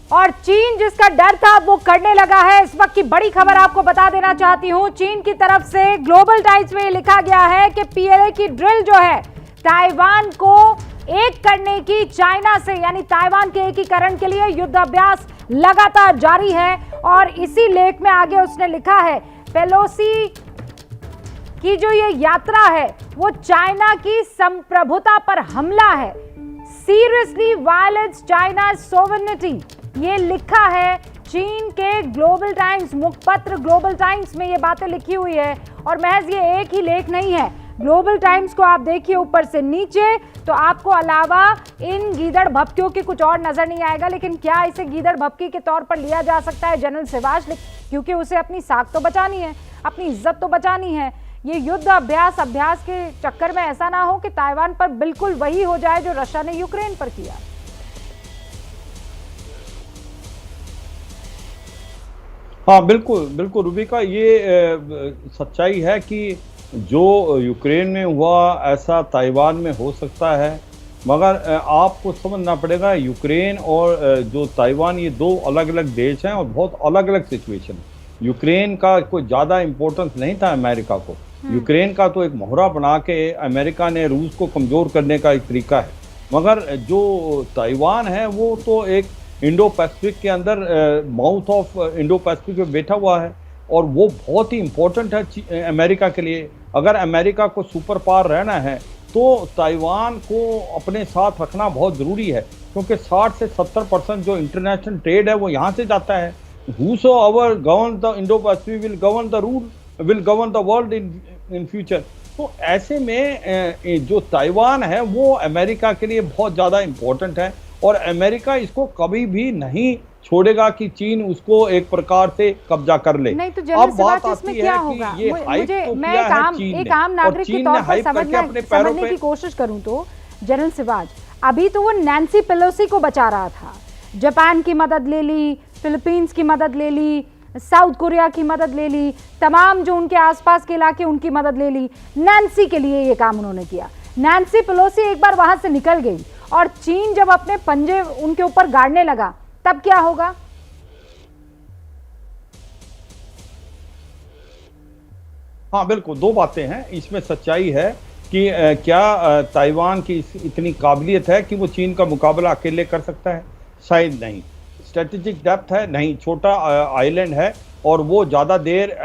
और चीन जिसका डर था वो करने लगा है। इस वक्त की बड़ी खबर आपको बता देना चाहती हूं, चीन की तरफ से ग्लोबल टाइम्स में लिखा गया है कि पीएलए की ड्रिल जो है ताइवान को एक करने की चाइना से, यानी ताइवान के एकीकरण के लिए युद्ध अभ्यास लगातार जारी है। और इसी लेख में आगे उसने लिखा है पेलोसी की जो ये यात्रा है वो चाइना की संप्रभुता पर हमला है, सीरियसली वायलेट्स चाइना सोवरेनिटी। ये लिखा है चीन के ग्लोबल टाइम्स, मुखपत्र ग्लोबल टाइम्स में ये बातें लिखी हुई है। और महज ये एक ही लेख नहीं है, ग्लोबल टाइम्स को आप देखिए ऊपर से नीचे तो आपको अलावा इन गीदड़ भपकियों के कुछ और नजर नहीं आएगा। लेकिन क्या इसे गीदड़ भपकी के तौर पर लिया जा सकता है जनरल सिवाच, क्योंकि उसे अपनी साख तो बचानी है, अपनी इज्जत तो बचानी है। ये युद्ध अभ्यास के चक्कर में ऐसा ना हो कि ताइवान पर बिल्कुल वही हो जाए जो रशिया ने यूक्रेन पर किया। हाँ बिल्कुल बिल्कुल रूबिका, ये सच्चाई है कि जो यूक्रेन में हुआ ऐसा ताइवान में हो सकता है, मगर आपको समझना पड़ेगा यूक्रेन और जो ताइवान ये दो अलग अलग देश हैं और बहुत अलग अलग सिचुएशन है। यूक्रेन का कोई ज़्यादा इम्पोर्टेंस नहीं था अमेरिका को, यूक्रेन का तो एक मोहरा बना के अमेरिका ने रूस को कमज़ोर करने का एक तरीका है। मगर जो ताइवान है वो तो एक इंडो पैसिफिक के अंदर माउथ ऑफ इंडो पैसिफिक में बैठा हुआ है और वो बहुत ही इम्पोर्टेंट है अमेरिका के लिए। अगर अमेरिका को सुपर पावर रहना है तो ताइवान को अपने साथ रखना बहुत ज़रूरी है, क्योंकि 60 से 70% जो इंटरनेशनल ट्रेड है वो यहाँ से जाता है। Whosoever govern the Indo-Pacific will govern the rule, will govern the world in future। तो ऐसे में जो ताइवान है वो अमेरिका के लिए बहुत ज़्यादा इम्पोर्टेंट है और अमेरिका इसको कभी भी नहीं छोड़ेगा कि चीन उसको एक प्रकार से कब्जा कर ले। नहीं तो जनरल सिवाच इसमें क्या होगा? मैं एक आम नागरिक के तौर पर समझने की कोशिश करूं तो जनरल सिवाच, अभी तो वो नैन्सी पेलोसी को बचा रहा था, जापान की मदद ले ली, फिलीपींस की मदद ले ली, साउथ कोरिया की मदद ले ली, तमाम जो उनके आसपास के इलाके उनकी मदद ले ली। नैन्सी के लिए ये काम उन्होंने किया। नैन्सी पेलोसी एक बार वहां से निकल गई और चीन जब अपने पंजे उनके ऊपर गाड़ने लगा तब क्या होगा? हाँ बिल्कुल, दो बातें हैं इसमें। सच्चाई है कि क्या ताइवान की इतनी काबिलियत है कि वो चीन का मुकाबला अकेले कर सकता है? शायद नहीं। स्ट्रेटेजिक डेप्थ है नहीं, छोटा आइलैंड है और वो ज़्यादा देर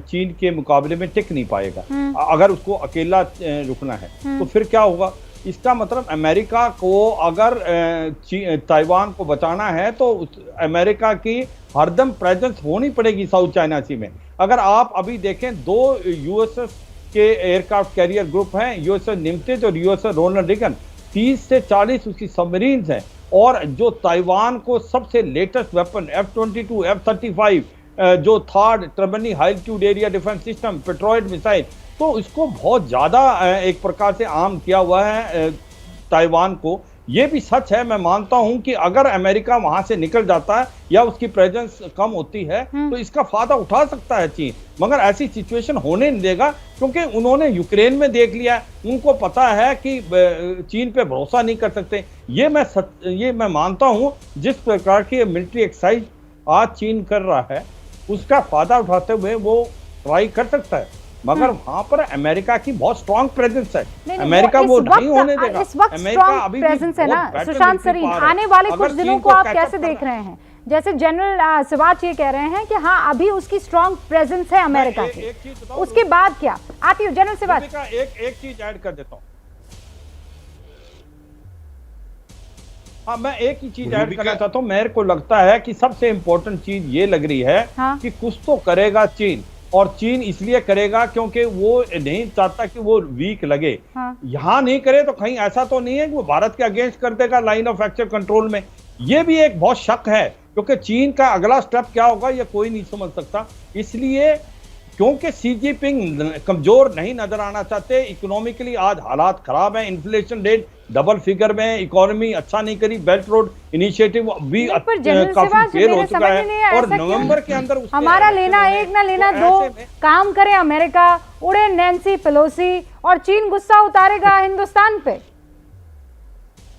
चीन के मुकाबले में टिक नहीं पाएगा अगर उसको अकेला रुकना है। तो फिर क्या होगा? इसका मतलब अमेरिका को अगर ताइवान को बचाना है तो अमेरिका की हरदम प्रेजेंस होनी पड़ेगी साउथ चाइना सी में। अगर आप अभी देखें, दो यूएसएस के एयरक्राफ्ट कैरियर ग्रुप हैं, यूएसएस निमतेज और यूएसएस रोनाल्ड रीगन, 30 से 40 उसकी सबमरीन्स हैं। और जो ताइवान को सबसे लेटेस्ट वेपन F-22, F-35, जो थर्ड ट्रिबनी high altitude area defence system, Patriot missile, तो इसको बहुत ज़्यादा एक प्रकार से आर्म किया हुआ है ताइवान को। ये भी सच है, मैं मानता हूं कि अगर अमेरिका वहां से निकल जाता है या उसकी प्रेजेंस कम होती है तो इसका फायदा उठा सकता है चीन, मगर ऐसी सिचुएशन होने नहीं देगा, क्योंकि उन्होंने यूक्रेन में देख लिया, उनको पता है कि चीन पे भरोसा नहीं कर सकते। ये मैं मानता हूं जिस प्रकार की मिलिट्री एक्सरसाइज आज चीन कर रहा है उसका फायदा उठाते हुए वो ट्राई कर सकता है, मगर वहां पर अमेरिका की बहुत स्ट्रॉन्ग प्रेजेंस है। अमेरिका वो नहीं होने देगा। इस वक्त स्ट्रॉन्ग प्रेजेंस है ना सुशांत सरीन। आने वाले कुछ दिनों को आप कैसे देख रहे हैं? जैसे जनरल सिवाच ये कह रहे हैं कि हाँ अभी उसकी स्ट्रॉन्ग प्रेजेंस है अमेरिका की, उसके बाद क्या आती हो जनरल सिवाच? एक चीज ऐड कर देता हूँ। हाँ, मैं एक ही चीज ऐड करना चाहता हूँ। मेरे को लगता है कि सबसे इंपॉर्टेंट चीज ये लग रही है कि कुछ तो करेगा चीन, और चीन इसलिए करेगा क्योंकि वो नहीं चाहता कि वो वीक लगे। यहाँ नहीं करे तो कहीं ऐसा तो नहीं है कि वो भारत के अगेंस्ट कर देगा लाइन ऑफ एक्चुअल कंट्रोल में। ये भी एक बहुत शक है, क्योंकि चीन का अगला स्टेप क्या होगा ये कोई नहीं समझ सकता। इसलिए क्योंकि सी जिनपिंग कमजोर नहीं नजर आना चाहते, इकोनॉमिकली आज हालात खराब है, इन्फ्लेशन रेट डबल फिगर में, इकोनॉमी अच्छा नहीं करी, बेल्ट रोड इनिशिएटिव भी काफी फेल हो चुका है और नवंबर के अंदर हमारा लेना एक ना लेना दो, काम करे अमेरिका, उड़े नैन्सी पेलोसी और चीन गुस्सा उतारेगा हिंदुस्तान पे।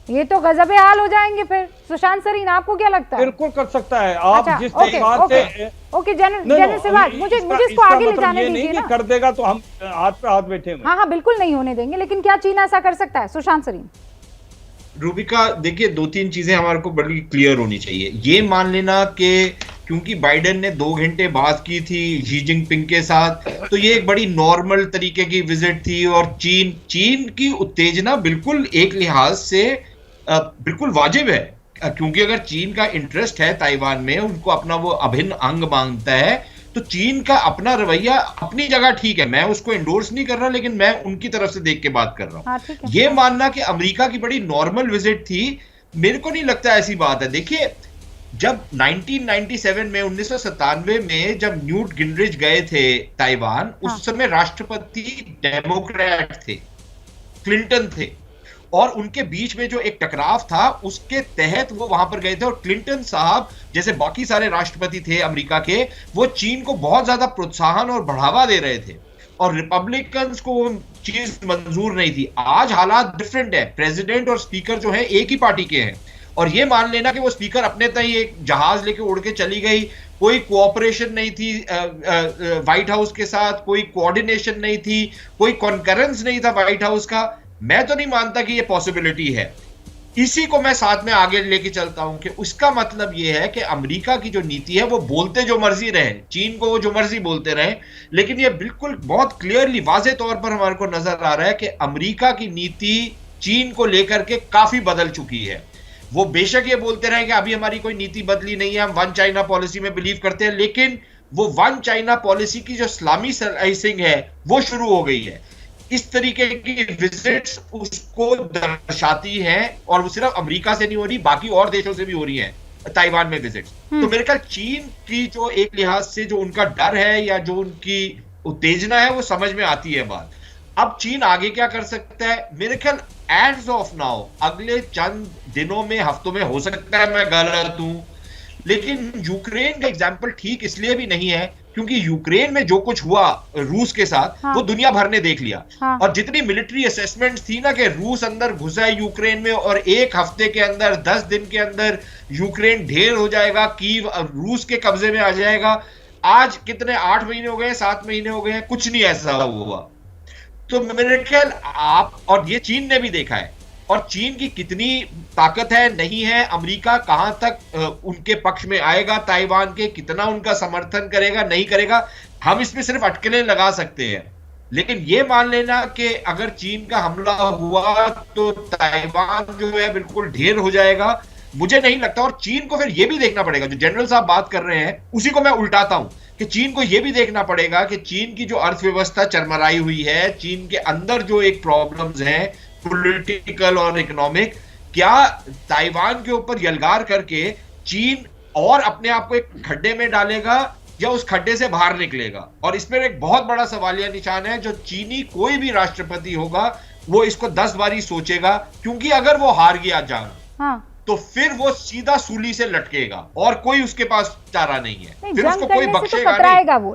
ये तो गजबे हाल हो जाएंगे फिर सुशांत सरीन, आपको क्या लगता है? बिल्कुल कर सकता है। आप अच्छा, जिस ओके, बात ओके, से ओके, जनरल सहवाग, मुझे इसको आगे ले जाने दीजिए ना। कर देगा तो हम हाथ पे हाथ बैठे हुए। हाँ हाँ, बिल्कुल नहीं होने देंगे, लेकिन क्या चीन ऐसा कर सकता है? सुशांत सरीन। रूबिका, देखिए, दो तीन चीजें हमारे को बड़ी क्लियर होनी चाहिए। ये मान लेना कि क्योंकि बाइडेन ने 2 घंटे बात की थी शी जिनपिंग के साथ, तो ये एक बड़ी नॉर्मल तरीके की विजिट थी। और चीन की उत्तेजना बिल्कुल एक लिहाज से बिल्कुल वाजिब है, क्योंकि अगर चीन का इंटरेस्ट है ताइवान में, उनको अपना वो अभिन्न अंग मांगता है, तो चीन का अपना रवैया अपनी जगह ठीक है, मैं उसको इंडोर्स नहीं कर रहा, लेकिन मैं उनकी तरफ से देख के बात कर रहा हूं। ये मानना कि अमेरिका की बड़ी नॉर्मल विजिट थी, मेरे को नहीं लगता ऐसी बात है। देखिए, जब 1997 में 1997 में जब न्यूट गिनरिच गए थे ताइवान, उस समय राष्ट्रपति डेमोक्रेट थे, क्लिंटन थे, और उनके बीच में जो एक टकराव था उसके तहत वो वहां पर गए थे। और क्लिंटन साहब जैसे बाकी सारे राष्ट्रपति थे अमेरिका के, वो चीन को बहुत ज्यादा प्रोत्साहन और बढ़ावा दे रहे थे, और रिपब्लिकन्स को वो चीज मंजूर नहीं थी। आज हालात डिफरेंट है, प्रेसिडेंट और स्पीकर जो है एक ही पार्टी के हैं, और ये मान लेना कि वो स्पीकर अपने तय एक जहाज लेके उड़ के चली गई, कोई कोऑपरेशन नहीं थी व्हाइट हाउस के साथ, कोई कोऑर्डिनेशन नहीं थी, कोई कॉन्करेंस नहीं था व्हाइट हाउस का। मैं तो नहीं मानता कि ये पॉसिबिलिटी है। इसी को मैं साथ में आगे लेके चलता हूं कि उसका मतलब ये है कि अमेरिका की जो नीति है वो बोलते जो मर्जी रहे, चीन को वो जो मर्जी बोलते रहे, लेकिन ये बिल्कुल बहुत क्लियरली वाज़े तौर पर हमारे को नजर आ रहा है कि अमेरिका की नीति चीन को लेकर के काफी बदल चुकी है। वो बेशक ये बोलते रहे कि अभी हमारी कोई नीति बदली नहीं है, हम वन चाइना पॉलिसी में बिलीव करते हैं, लेकिन वो वन चाइना पॉलिसी की जो इस्लामी स्लाइसिंग है वो शुरू हो गई है। इस तरीके की विजिट्स उसको दर्शाती हैं, और वो सिर्फ अमेरिका से नहीं हो रही, बाकी और देशों से भी हो रही हैं ताइवान में विजिट्स। तो मेरे ख्याल चीन की जो एक लिहाज से जो उनका डर है या जो उनकी उत्तेजना है वो समझ में आती है बात। अब चीन आगे क्या कर सकता है? मेरे ख्याल एज ऑफ नाउ अगले चंद दिनों में, हफ्तों में, हो सकता है मैं गलत हूं, लेकिन यूक्रेन का एग्जाम्पल ठीक इसलिए भी नहीं है क्योंकि यूक्रेन में जो कुछ हुआ रूस के साथ, वो दुनिया भर ने देख लिया। और जितनी मिलिट्री असेसमेंट थी ना कि रूस अंदर घुसा है यूक्रेन में और 1 हफ्ते के अंदर, 10 दिन के अंदर यूक्रेन ढेर हो जाएगा, कीव रूस के कब्जे में आ जाएगा। आज कितने 8 महीने हो गए, 7 महीने हो गए, कुछ नहीं ऐसा हुआ। तो मेरे ख्याल आप, और ये चीन ने भी देखा है, और चीन की कितनी ताकत है नहीं है, अमेरिका कहां तक उनके पक्ष में आएगा, ताइवान के कितना उनका समर्थन करेगा नहीं करेगा, हम इसमें सिर्फ अटकलें लगा सकते हैं। लेकिन ये मान लेना कि अगर चीन का हमला हुआ तो ताइवान जो है बिल्कुल ढेर हो जाएगा, मुझे नहीं लगता। और चीन को फिर यह भी देखना पड़ेगा, जो जनरल साहब बात कर रहे हैं उसी को मैं उल्टाता हूं, कि चीन को यह भी देखना पड़ेगा कि चीन की जो अर्थव्यवस्था चरमराई हुई है, चीन के अंदर जो एक प्रॉब्लम्स हैं पॉलिटिकल और इकोनॉमिक, क्या ताइवान के ऊपर यलगार करके चीन और अपने आप को एक खड्डे में डालेगा या उस खड्डे से बाहर निकलेगा? और इसमें एक बहुत बड़ा सवालिया निशान है। जो चीनी कोई भी राष्ट्रपति होगा वो इसको 10 बारी सोचेगा, क्योंकि अगर वो हार गया जंग तो फिर वो सीधा सूली से लटकेगा और कोई उसके पास चारा नहीं है, फिर उसको कोई बख्शेगा नहीं। वो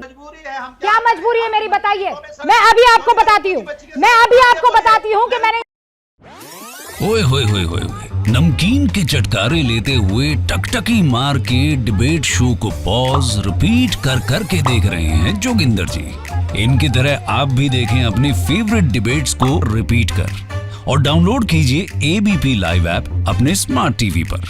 क्या मजबूरी है मेरी, बताइए। मैं अभी आपको बताती हूँ कि मैंने ओए होए होए होए, नमकीन के चटकारे लेते हुए टकटकी मार के डिबेट शो को पॉज रिपीट कर करके देख रहे हैं जोगिंदर जी। इनकी तरह आप भी देखें अपने फेवरेट डिबेट्स को रिपीट कर, और डाउनलोड कीजिए एबीपी लाइव ऐप अपने स्मार्ट टीवी पर।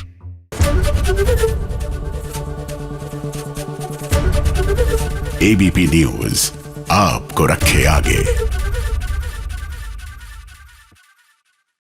एबीपी न्यूज आपको रखे आगे।